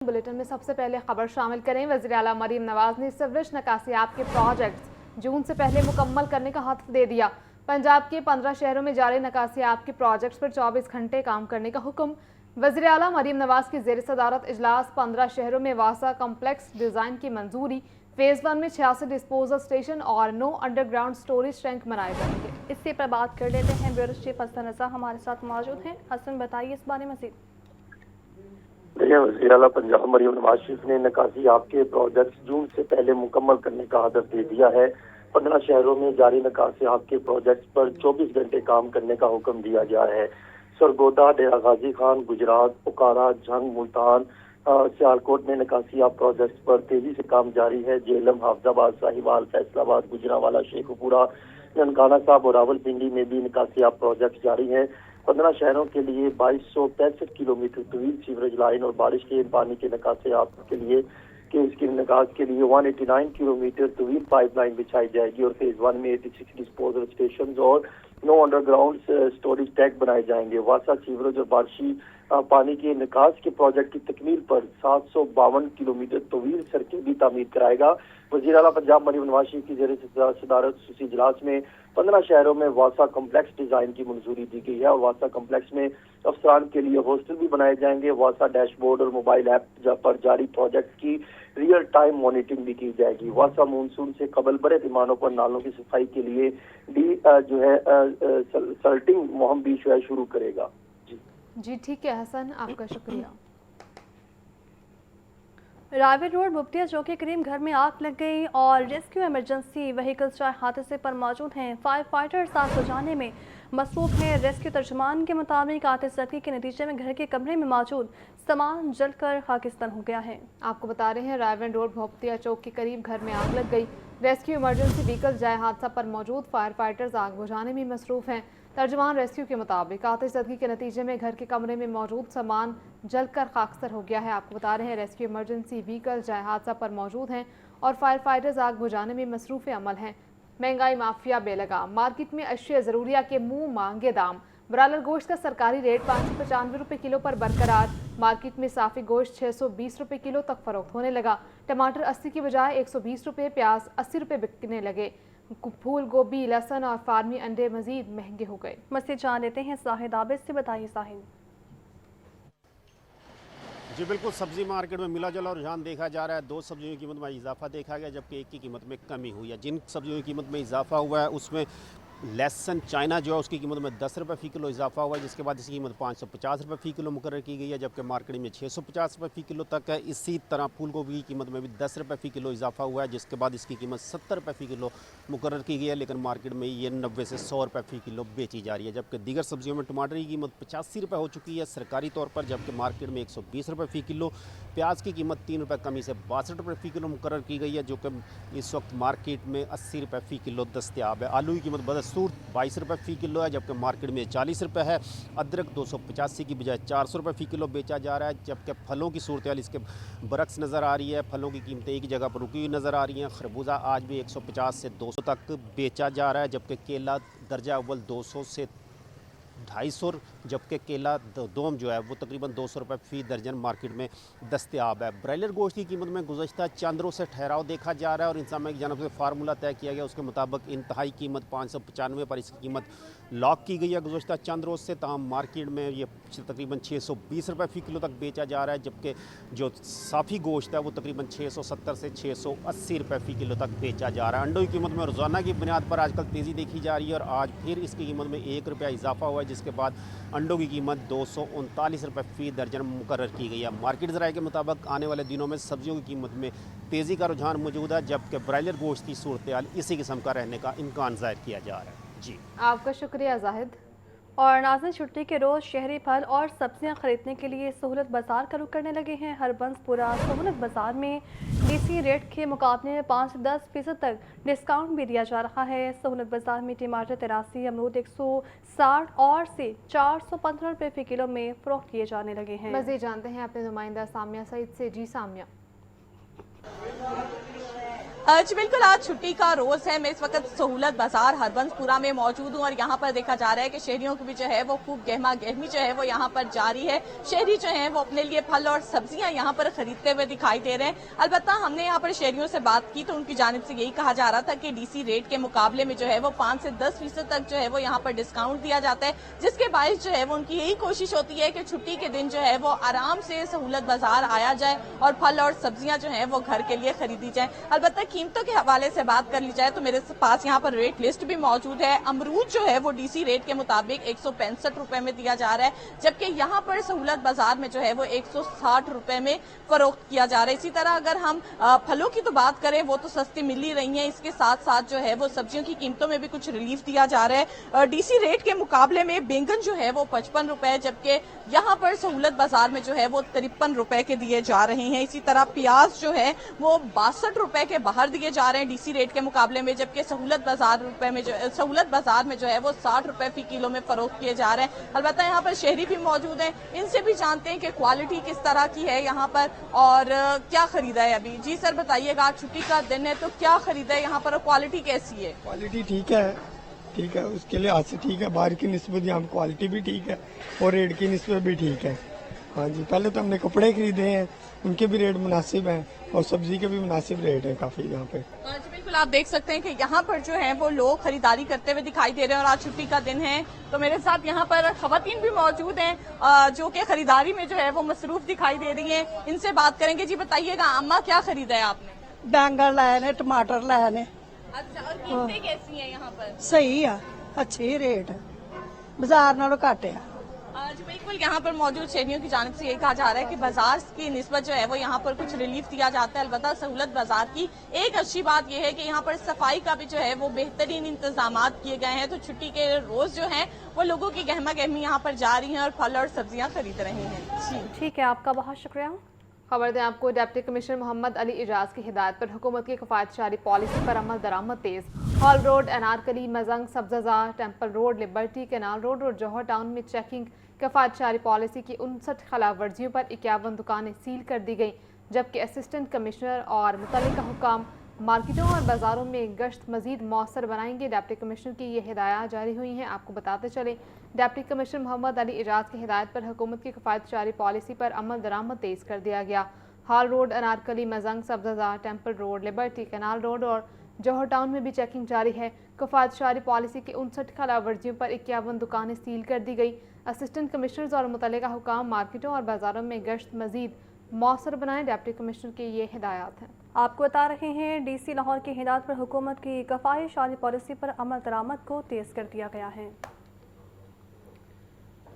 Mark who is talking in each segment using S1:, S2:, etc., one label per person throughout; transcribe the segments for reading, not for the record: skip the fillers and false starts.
S1: Bulletin में सबसे पहले खबर शामिल करें। वज़ीर आला मरीम नवाज ने सीवरेज निकासियात के प्रोजेक्ट्स जून से पहले मुकम्मल करने का हत्फ दे दिया। पंजाब के 15 शहरों में जारी निकासियात के प्रोजेक्ट्स पर 24 घंटे काम करने का हुक्म। वज़ीर आला मरीम नवाज की ज़ेर सदारत इजलास 15 शहरों में वासा कम्प्लेक्स डिज़ाइन की मंजूरी। फेज़ 1 में 86 डिस्पोजल स्टेशन और 9 अंडरग्राउंड स्टोरेज टैंक बनाए जाएंगे।
S2: इससे पर बात कर लेते हैं। ब्यूरो चीफ हसन रजा हमारे साथ मौजूद हैं। हसन, बताइए इस बारे में मज़ीद।
S3: वज़ीर आला पंजाब मरीम नवाज शरीफ ने निकासियात के प्रोजेक्ट्स जून से पहले मुकम्मल करने का हदफ दे दिया है। 15 शहरों में जारी निकासियात के प्रोजेक्ट्स पर 24 घंटे काम करने का हुक्म दिया गया है। सरगोदा, डेरा गाजी खान, गुजरात, पुकारा, झंग, मुल्तान, सियालकोट में निकासियात प्रोजेक्ट्स पर तेजी से काम जारी है। जेलम, हाफजाबाद, साहिवाल, फैसलाबाद, गुजरावाला, शेखुपुरा, ननकाना साहब और रावलपिंडी में भी निकासियात प्रोजेक्ट जारी हैं। 15 शहरों के लिए 2265 किलोमीटर तवील सीवरेज लाइन और बारिश के पानी के निकासियात के लिए इसके निकास के लिए 189 किलोमीटर तवील पाइपलाइन बिछाई जाएगी और फेज 1 में 86 डिस्पोजल स्टेशन और 9 अंडरग्राउंड स्टोरेज टैंक बनाए जाएंगे। वासा सीवरेज और बारिशी पानी के निकास के प्रोजेक्ट की तकमील पर 752 किलोमीटर तवील सड़कें भी तामीर कराएगा। वज़ीर आला पंजाब मरीम नवाज शरीफ की ज़ेर सदारत खसूसी इजलास में 15 शहरों में वासा कम्प्लेक्स डिजाइन की मंजूरी दी गई है और वासा कम्प्लेक्स में अफसरान के लिए हॉस्टल भी बनाए जाएंगे। वासा डैशबोर्ड और मोबाइल ऐप पर जारी प्रोजेक्ट की रियल टाइम मॉनिटरिंग भी की जाएगी। वासा मानसून से कबल बड़े पैमानों पर नालों की सफाई के लिए सल्टिंग मुहिम भी शुरू करेगा।
S1: जी ठीक है हसन, आपका शुक्रिया।
S2: रायवेल रोड मुफ्तिया चौक के करीब घर में आग लग गई और रेस्क्यू इमरजेंसी व्हीकल्स चाहे हादसे पर मौजूद हैं। फायर फाइटर्स आग बुझाने में मसरूफ हैं। रेस्क्यू तर्जुमान के मुताबिक आतिशबाजी के नतीजे में घर के कमरे में मौजूद सामान जलकर खाकिस्तान हो गया है।
S1: आपको बता रहे हैं रायवेल रोड मुफ्तिया चौक के करीब घर में आग लग गई। रेस्क्यू इमरजेंसी व्हीकल जाए हादसा पर मौजूद फायर फाइटर्स आग बुझाने में मसरूफ हैं। तर्जुमान रेस्क्यू के मुताबिक आतिशबाजी के नतीजे में घर के कमरे में मौजूद सामान जलकर खाकसर हो गया है। आपको बता रहे हैं रेस्क्यू इमरजेंसी व्हीकल जाए हादसा पर मौजूद हैं और फायर फाइटर्स आग बुझाने में मसरूफ़ अमल हैं। महंगाई माफिया बेलगाम, मार्केट में अशिया ज़रूरिया के मुंह मांगे दाम। ब्रायलर गोश्त का सरकारी रेट 595 रुपये किलो पर बरकरार। मार्केट में साफ़ी गोश्त 620 रुपये किलो तक फरोख्त होने लगा। टमाटर 80 की बजाय 120 रुपये, प्याज 80 रुपये बिकने लगे। फूल गोभी, लहसुन और फार्मी अंडे मजीद महंगे हो गए।
S2: मज़ीद जान लेते हैं साहिद आबिद से। बताइए साहिद।
S4: जी बिल्कुल, सब्जी मार्केट में मिला जुला रुझान देखा जा रहा है। 2 सब्जियों की कीमत में इजाफा देखा गया जबकि एक की कीमत में कमी हुई है। जिन सब्जियों की कीमत में इजाफा हुआ है उसमें लहसुन चाइना जो है उसकी कीमत में 10 रुपये फ़ी किलो इजाफा हुआ है, जिसके बाद इसकी कीमत 550 रुपये फ़ी किलो मुकर्रर की गई है जबकि मार्केट में 650 रुपये फ़ी किलो तक है। इसी तरह फूल गोभी की कीमत में भी 10 रुपये फ़ी किलो इजाफा हुआ है, जिसके बाद इसकी कीमत 70 रुपये फ़ी किलो मुकर्रर की गई है, लेकिन मार्केट में ये 90 से 100 रुपये फ़ी किलो बेची जा रही है। जबकि दीगर सब्जियों में टमाटर की कीमत 85 रुपये हो चुकी है सरकारी तौर पर, जबकि मार्केट में 120 रुपये फ़ी किलो। प्याज की कीमत 3 रुपये कमी से 62 रुपये फ़ी किलो मुकर्रर की गई है, जो कि इस वक्त मार्केट में 80 रुपये फ़ी किलो दस्तयाब है। आलू की कीमत बदस्तूर 22 रुपये फ़ी किलो है, जबकि मार्केट में 40 रुपये है। अदरक 285 की बजाय 400 रुपये फ़ी किलो बेचा जा रहा है, जबकि फलों की सूरत हाल इसके बरक्स नज़र आ रही है। फलों की कीमतें एक जगह पर रुकी हुई नज़र आ रही हैं। खरबूजा आज भी 150 से 200 तक बेचा जा रहा है, जबकि केला दर्जा अव्वल 200 से 250, जबकि केला दोम जो है वो तकरीबन 200 रुपये फ़ी दर्जन मार्केट में दस्तयाब है। ब्रायलर गोश्त की कीमत में गुज़श्ता चंद रोज़ से ठहराव देखा जा रहा है और इंतज़ामिया की जानब से फार्मूला तय किया गया, उसके मुताबिक इंतहाई कीमत 595 पर इसकी कीमत लॉक की गई है गुज़श्ता चंद रोज़ से। तमाम मार्केट में ये तकरीबन 620 रुपये फ़ी किलो तक बेचा जा रहा है, जबकि जो साफ़ी गोश्त है वो तकरीबन 670 से 680 रुपये फ़ी किलो तक बेचा जा रहा है। अंडों की कीमत में रोज़ाना की बुनियाद पर आजकल तेज़ी देखी जा रही है और आज फिर इसकी कीमत में 1 रुपया इजाफा हुआ है, जिसके बाद अंडों की कीमत 239 रुपये फ़ी दर्जन मुकर्रर की गई है। मार्केट ज़राए के मुताबिक आने वाले दिनों में सब्जियों की कीमत में तेज़ी का रुझान मौजूद है, जबकि ब्रायलर गोश्त की सूरत हाल इसी किस्म का रहने का इम्कान ज़ाहिर किया जा रहा है। जी
S1: आपका शुक्रिया जाहिद।
S2: और नाज़रीन, छुट्टी के रोज़ शहरी फल और सब्जियां खरीदने के लिए सहूलत बाज़ार का रुख करने लगे हैं। हरबंसपुरा सहूलत बाज़ार में डीसी रेट के मुकाबले में 5 से 10% तक डिस्काउंट भी दिया जा रहा है। सहूलत बाज़ार में टमाटर 83, अमरूद 160 और से 415 रुपये फ़ी किलो में फ़रोख्त किए जाने लगे हैं।
S1: मज़ीद जानते हैं अपने नुमाइंदा सामिया सईद से। जी सामिया।
S5: जी बिल्कुल, आज छुट्टी का रोज है। मैं इस वक्त सहूलत बाजार हरबंसपुरा में मौजूद हूँ और यहाँ पर देखा जा रहा है कि शहरियों की भी जो है वो खूब गहमा गहमी जो है वो यहाँ पर जारी है। शहरी जो है वो अपने लिए फल और सब्जियां यहाँ पर खरीदते हुए दिखाई दे रहे हैं। अलबत्ता हमने यहाँ पर शहरियों से बात की तो उनकी जानिब से यही कहा जा रहा था कि डीसी रेट के मुकाबले में जो है वो 5 से 10% तक जो है वो यहाँ पर डिस्काउंट दिया जाता है, जिसके बायस जो है वो उनकी यही कोशिश होती है कि छुट्टी के दिन जो है वो आराम से सहूलत बाजार आया जाए और फल और सब्जियां जो है वो घर के लिए खरीदी जाए। अलबत्ता कीमतों के हवाले से बात कर ली जाए तो मेरे पास यहाँ पर रेट लिस्ट भी मौजूद है। अमरूद जो है वो डीसी रेट के मुताबिक 165 रुपए में दिया जा रहा है, जबकि यहाँ पर सहूलत बाजार में जो है वो 160 रुपए में फरोख्त किया जा रहा है। इसी तरह अगर हम फलों की तो बात करें वो तो सस्ती मिल ही रही है, इसके साथ साथ जो है वो सब्जियों की कीमतों में भी कुछ रिलीफ दिया जा रहा है। डीसी रेट के मुकाबले में बैंगन जो है वो 55 रुपए, जबकि यहाँ पर सहूलत बाजार में जो है वो 53 रुपए के दिए जा रहे हैं। इसी तरह प्याज जो है वो 62 रुपए के बाहर दिए जा रहे हैं डीसी रेट के मुकाबले में, जबकि सहूलत बाजार में जो है वो 60 रुपए फी किलो में फरोख्त किए जा रहे हैं। अलबत्ता यहाँ पर शहरी भी मौजूद हैं, इनसे भी जानते हैं कि क्वालिटी किस तरह की है यहाँ पर और क्या खरीदा है अभी। जी सर बताइएगा, आज छुट्टी का दिन है तो क्या खरीदा है यहाँ पर और क्वालिटी कैसी है?
S6: क्वालिटी ठीक है, उसके लिहाज से ठीक है। बाहर की निस्बत यहाँ क्वालिटी भी ठीक है और रेट की निस्बत भी ठीक है। हाँ जी, पहले तो हमने कपड़े खरीदे हैं, उनके भी रेट मुनासिब हैं और सब्जी के भी मुनासिब रेट है काफी यहाँ पे।
S5: जी बिल्कुल, आप देख सकते हैं कि यहाँ पर जो है वो लोग खरीदारी करते हुए दिखाई दे रहे हैं और आज छुट्टी का दिन है तो मेरे साथ यहाँ पर खवातीन भी मौजूद हैं जो कि खरीदारी में जो है वो मसरूफ दिखाई दे रही हैं। इनसे बात करेंगे। जी बताइएगा अम्मा, क्या खरीदा है आपने?
S7: बैंगन लाए ने, टमाटर लाए ने।
S5: अच्छा, और कीमतें कैसी हैं यहाँ पर?
S7: सही है, अच्छी रेट है, बाजार नालों घट है।
S5: जी बिल्कुल, यहाँ पर मौजूद शहरियों की जानिब से यही कहा जा रहा है कि बाजार की निस्बत जो है वो यहाँ पर कुछ रिलीफ दिया जाता है। अलबत्ता सहूलत बाजार की एक अच्छी बात यह है कि यहाँ पर सफाई का भी जो है वो बेहतरीन इंतजामात किए गए हैं, तो छुट्टी के रोज जो है वो लोगों की गहमा गहमी यहाँ पर जा रही है और फल और सब्जियाँ खरीद रहे हैं।
S2: ठीक है, आपका बहुत शुक्रिया।
S1: खबर दें आपको, डिप्टी कमिश्नर मोहम्मद अली इजाज की हिदायत पर हुकूमत की किफायतशारी पॉलिसी पर अमल दरामद तेज। Hall road, Anarkali, Mozang, Sabza, temple road, liberty, canal road और जौहर टाउन में चेकिंग। किफायतशारी पॉलिसी की 59 खिलाफ वर्जियों पर 51 दुकानें सील कर दी गई, जबकि असिस्टेंट कमिश्नर और मुतल्लिका हुकाम मार्केटों और बाजारों में गश्त मजीद मौसर बनाएंगे। डिप्टी कमिश्नर की ये हिदायत जारी हुई हैं। आपको बताते चले, डिप्टी कमिश्नर मोहम्मद अली इजाज की हिदायत पर हुकूमत की किफायतशारी पॉलिसी पर अमल दरामद तेज कर दिया गया। Hall road, Anarkali, Mozang, Sabza, temple road, liberty, canal road और जौहर टाउन में भी चेकिंग जारी है। किफायतशारी पॉलिसी की 59 खिलाफ वर्जियों पर 51 दुकानें सील कर दी गई। असिस्टेंट कमिश्नर्स और मुतल्लिका हुकाम मार्केटों और बाजारों में गश्त मजीद मौसर बनाएं। डिप्टी कमिश्नर की ये हिदायत है।
S2: आपको बता रहे हैं, डीसी लाहौर की हिदायत पर हुकूमत की किफायतशारी पॉलिसी पर अमल दरामद को तेज़ कर दिया गया है।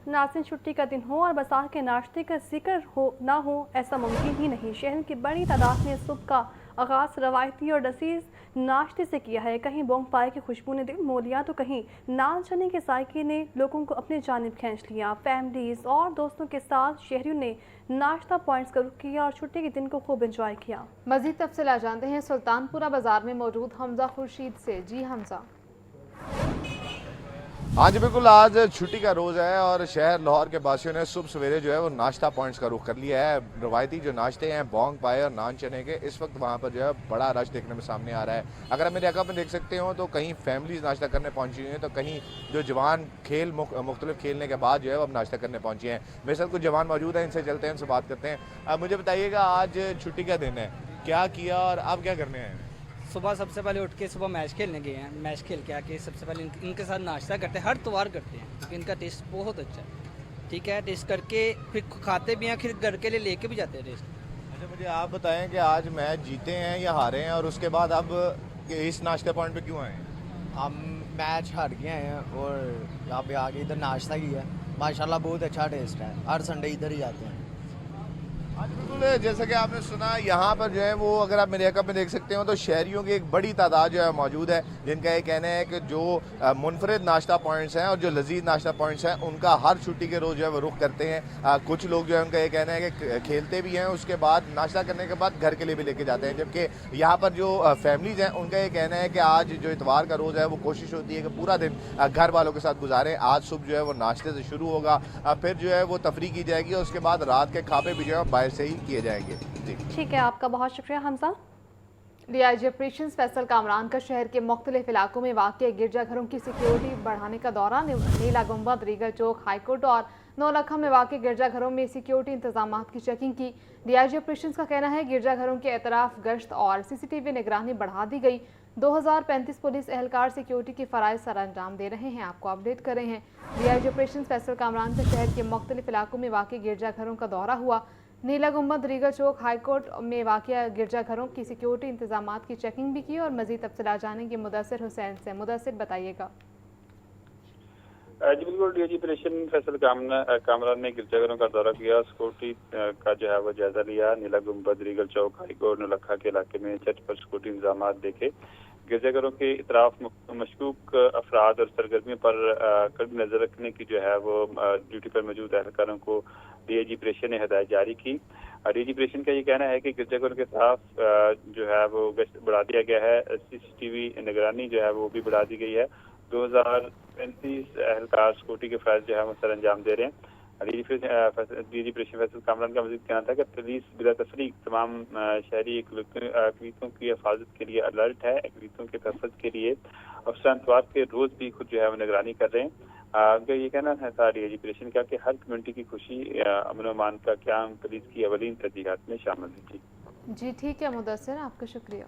S2: नाज़रीन, छुट्टी का दिन हो और बाजार के नाश्ते का जिक्र हो ना हो ऐसा मुमकिन ही नहीं। शहर की बड़ी तादाद ने सुबह का आगाज़ रवायती और लजीज नाश्ते से किया है। कहीं बोंग पाए की खुशबू ने दिल मोह लिया तो कहीं नान चने के जायके ने लोगों को अपनी जानिब खींच लिया। फैमिलीज और दोस्तों के साथ शहरियों ने नाश्ता पॉइंट्स का रुख किया और छुट्टी के दिन को खूब एंजॉय किया।
S1: मजीद तफसीलात जानते हैं सुल्तानपुरा बाजार में मौजूद हमजा खुर्शीद से। जी हमजा।
S8: हाँ जी बिल्कुल, आज छुट्टी का रोज़ है और शहर लाहौर के बासियों ने सुबह सवेरे जो है वो नाश्ता पॉइंट्स का रुख कर लिया है। रवायती जो नाश्ते हैं बोंग पाए और नान चने के, इस वक्त वहाँ पर जो है बड़ा रश देखने में सामने आ रहा है। अगर आप मेरे अकाउंट में देख सकते हो तो कहीं फैमिलीज नाश्ता करने पहुँची हुई हैं तो कहीं जो जवान खेल मुख्तलिफ खेलने के बाद जो है वो अब नाश्ता करने पहुँची हैं। मेरे साथ कुछ जवान मौजूद हैं, इनसे चलते हैं, उनसे बात करते हैं। अब मुझे बताइएगा, आज छुट्टी का दिन है, क्या किया और आप क्या करने आए हैं?
S9: सुबह सबसे पहले उठ के सुबह मैच खेलने गए हैं। मैच खेल के आके सबसे पहले इनके साथ नाश्ता करते हैं, हर त्योहार करते हैं क्योंकि इनका टेस्ट बहुत अच्छा है। ठीक है, टेस्ट करके फिर खाते भी हैं, फिर घर के लिए लेके भी जाते हैं टेस्ट।
S8: अच्छा, मुझे आप बताएं कि आज मैच जीते हैं या हारे हैं और उसके बाद अब इस नाश्ते पॉइंट पे क्यों आए हैं?
S10: हम मैच हार के आए हैं और यहाँ पे आके इधर नाश्ता किया। माशाल्लाह बहुत अच्छा टेस्ट है, हर संडे इधर ही आते हैं।
S8: आज बिल्कुल जैसा कि आपने सुना, यहाँ पर जो है वो अगर आप मेरे अकाउंट में देख सकते हो तो शहरियों की एक बड़ी तादाद जो है मौजूद है, जिनका ये कहना है कि जो मुनफरद नाश्ता पॉइंट्स हैं और जो लजीज नाश्ता पॉइंट्स हैं उनका हर छुट्टी के रोज़ जो है वो रुख करते हैं। कुछ लोग जो है उनका ये कहना है कि खेलते भी हैं, उसके बाद नाश्ता करने के बाद घर के लिए भी लेके जाते हैं। जबकि यहाँ पर जो फैमिलीज़ हैं उनका ये कहना है कि आज जो इतवार का रोज़ है वो कोशिश होती है कि पूरा दिन घर वालों के साथ गुजारें। आज सुबह जो है वो नाश्ते से शुरू होगा, फिर जो है वो तफरी की जाएगी और उसके बाद रात के खाबे भी जो है बाहर से ही किए जाएंगे।
S2: ठीक है, आपका बहुत शुक्रिया हमजा।
S1: डीआईजी ऑपरेशंस फैसल कामरान का शहर के मुख्तलिफ इलाकों में वाक़ गिरजाघरों की सिक्योरिटी बढ़ाने का दौरा। नीला गुंबद, रीगल चौक, हाईकोर्ट और नौलखा में वाक़ गिरजाघरों में सिक्योरिटी इंतजाम की चेकिंग की। डीआईजी ऑपरेशंस का कहना है गिरजाघरों के एतराफ गश्त और सीसीटीवी निगरानी बढ़ा दी गई। 2035 पुलिस एहलकार सिक्योरिटी की फ़राइज़ सर अंजाम दे रहे हैं। आपको अपडेट कर रहे हैं। डीआईजी ऑपरेशंस फैसल कामरान का शहर के मुख्तलिफ इलाकों में वाक़ गिरजाघरों का दौरा हुआ। नीला गुंबद, रीगल चौक, हाईकोर्ट में वाक़या गिरजाघरों की सिक्योरिटी इंतजाम की चेकिंग भी की और मज़ीद तफसीलात जानेंगे मुदस्सिर हुसैन से। मुदस्सिर, बताइएगा।
S11: जी बिल्कुल, डीआईजी ऑपरेशन फैसल कामरान ने गिरजाघरों का दौरा किया, सिक्योरिटी का जो है वो जायजा लिया। नीला गुंबद, रीगल चौक, हाईकोर्ट, नौलखा के इलाके में चर्च पर सिक्योरिटी इंतजाम देखे। गिरजाघरों के इतराफ मशकूक अफराद और सरगर्मियों पर कड़ी नजर रखने की जो है वो ड्यूटी पर मौजूद एहलकारों को डीआईजी ऑपरेशन ने हदायत जारी की। डीआईजी ऑपरेशन का ये कहना है कि गिरजाघरों के खिलाफ जो है वो गश्त बढ़ा दिया गया है। सीसीटीवी निगरानी जो है वो भी बढ़ा दी गई है। 2035 एहलकार सिक्योरिटी के फ़राइज़ जो है वो सर अंजाम दे रहे हैं। डीआईजी ऑपरेशन फैसल कामरान का मज़ीद कहना था कि पुलिस बिला तफरीक तमाम शहरी अक़लीतों की हिफाजत के लिए अलर्ट है। अक़लीतों के तहफ़्फ़ुज़ के लिए अफसरान तवार के रोज़ भी खुद जो है वो निगरानी कर रहे हैं। उनका ये कहना था डीआईजी ऑपरेशन का कि हर कम्युनिटी की खुशी, अमन व अमान का क़याम पुलिस की अवलीन तरजीहात में शामिल है।
S1: जी ठीक है मुदस्सिर, आपका शुक्रिया।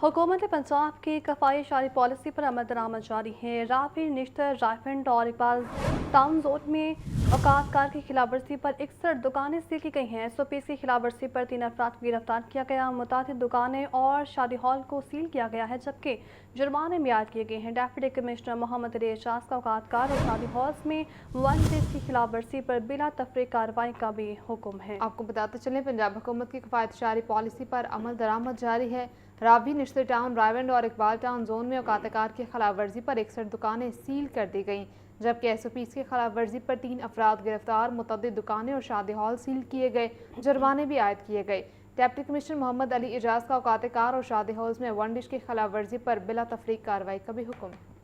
S2: हुकूमत पंजाब की कफ़ायशारी पॉलिसी पर अमल दरामद जारी है। रावी, निश्तर, रायफंड और इकबाल टाउन जोन में औकातकार की खिलाफ वर्जी पर 61 दुकानें सील की गई हैं। SOPs की खिलाफ वर्जी पर 3 अफराद को गिरफ्तार किया गया। मुतादिद दुकानें और शादी हॉल को सील किया गया है, जबकि जुर्माने में आयद किए गए हैं। डिप्टी कमिश्नर मोहम्मद अली एजाज का औकातकार और शादी हॉल्स में वन की खिलाफ वर्जी पर बिला तफरीक कार्रवाई का भी हुक्म है।
S1: आपको बताते चलें, पंजाब हुकूमत की किफ़ायतशारी पॉलिसी पर अमल दरामद जारी है। रावी, निश्तर टाउन, रायवंड और इकबाल टाउन जोन में औकातकार की खिलाफ वर्जी पर 61 दुकानें सील कर दी गईं, जबकि SOPs की खिलाफ वर्जी पर 3 अफराद गिरफ्तार, मुतअद्दिद दुकानें और शादी हॉल सील किए गए, जुर्माने भी आयद किए गए। डिप्टी कमिश्नर मोहम्मद अली एजाज का औकातकार और शादी हॉल्स में वन डिश की खिलाफ वर्जी पर बिला तफरीक कार्रवाई का भी हुक्म है।